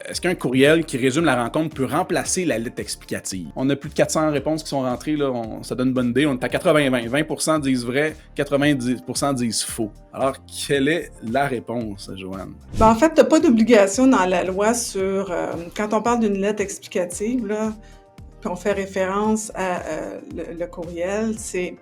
est-ce qu'un courriel qui résume la rencontre peut remplacer la lettre explicative? On a plus de 400 réponses qui sont rentrées, là, ça donne une bonne idée. On est à 80-20. 20% disent vrai, 90% disent faux. Alors, quelle est la réponse, Joanne? En fait, tu n'as pas d'obligation dans la loi sur... quand on parle d'une lettre explicative, là, qu'on fait référence à le courriel, c'est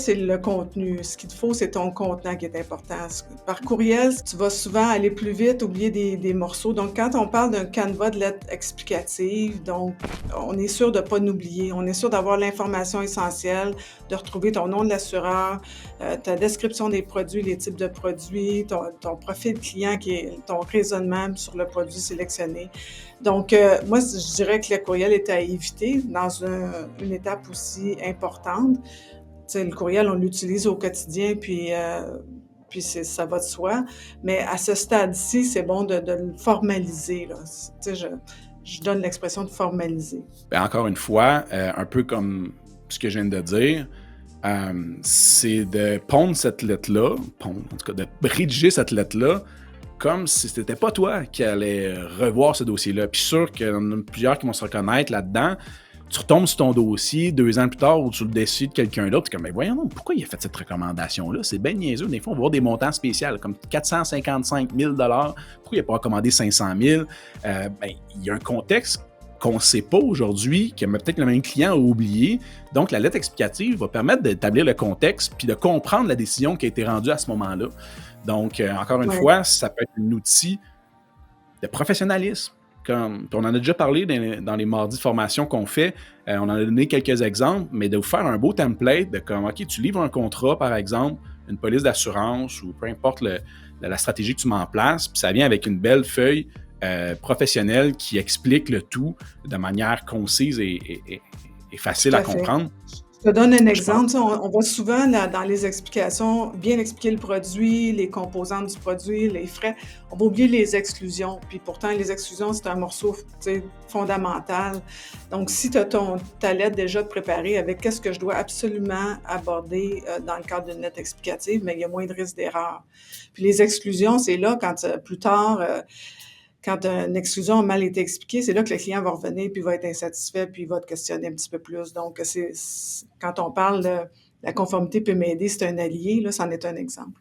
le contenu. Ce qu'il te faut, c'est ton contenant qui est important. Par courriel, tu vas souvent aller plus vite, oublier des morceaux. Donc, quand on parle d'un canevas de lettres explicatives, donc, on est sûr de ne pas l'oublier. On est sûr d'avoir l'information essentielle, de retrouver ton nom de l'assureur, ta description des produits, les types de produits, ton profil client, qui est ton raisonnement sur le produit sélectionné. Donc, moi, je dirais que le courriel est à éviter dans une étape aussi importante. Tu sais, le courriel, on l'utilise au quotidien, puis ça va de soi. Mais à ce stade-ci, c'est bon de le formaliser, là. Tu sais, je donne l'expression de formaliser. Ben, encore une fois, un peu comme ce que je viens de dire, c'est de pondre cette lettre-là, en tout cas de rédiger cette lettre-là, comme si c'était pas toi qui allais revoir ce dossier-là. Puis sûr qu'il y en a plusieurs qui vont se reconnaître là-dedans. Tu retombes sur ton dossier 2 ans plus tard ou sur le dossier de quelqu'un d'autre, tu es comme, mais voyons donc, pourquoi il a fait cette recommandation-là? C'est bien niaiseux. Des fois, on va voir des montants spéciaux, comme 455 000 $. Pourquoi il n'a pas recommandé 500 000? Il y a un contexte qu'on ne sait pas aujourd'hui, que peut-être le même client a oublié. Donc, la lettre explicative va permettre d'établir le contexte puis de comprendre la décision qui a été rendue à ce moment-là. Donc, encore une fois, ça peut être un outil de professionnalisme. On en a déjà parlé dans les mardis de formation qu'on fait. On en a donné quelques exemples, mais de vous faire un beau template de comme, OK, tu livres un contrat, par exemple, une police d'assurance ou peu importe la stratégie que tu mets en place, puis ça vient avec une belle feuille professionnelle qui explique le tout de manière concise et facile à comprendre. Je te donne un exemple. On va souvent dans les explications bien expliquer le produit, les composantes du produit, les frais. On va oublier les exclusions. Puis pourtant, les exclusions, c'est un morceau fondamental. Donc, si tu as ta lettre déjà préparée avec qu'est-ce que je dois absolument aborder dans le cadre d'une lettre explicative, mais il y a moins de risque d'erreur. Puis les exclusions, c'est là quand plus tard... quand une exclusion a mal été expliquée, c'est là que le client va revenir puis va être insatisfait puis il va te questionner un petit peu plus. Donc, quand on parle de la conformité peut m'aider, c'est un allié, là, c'en est un exemple.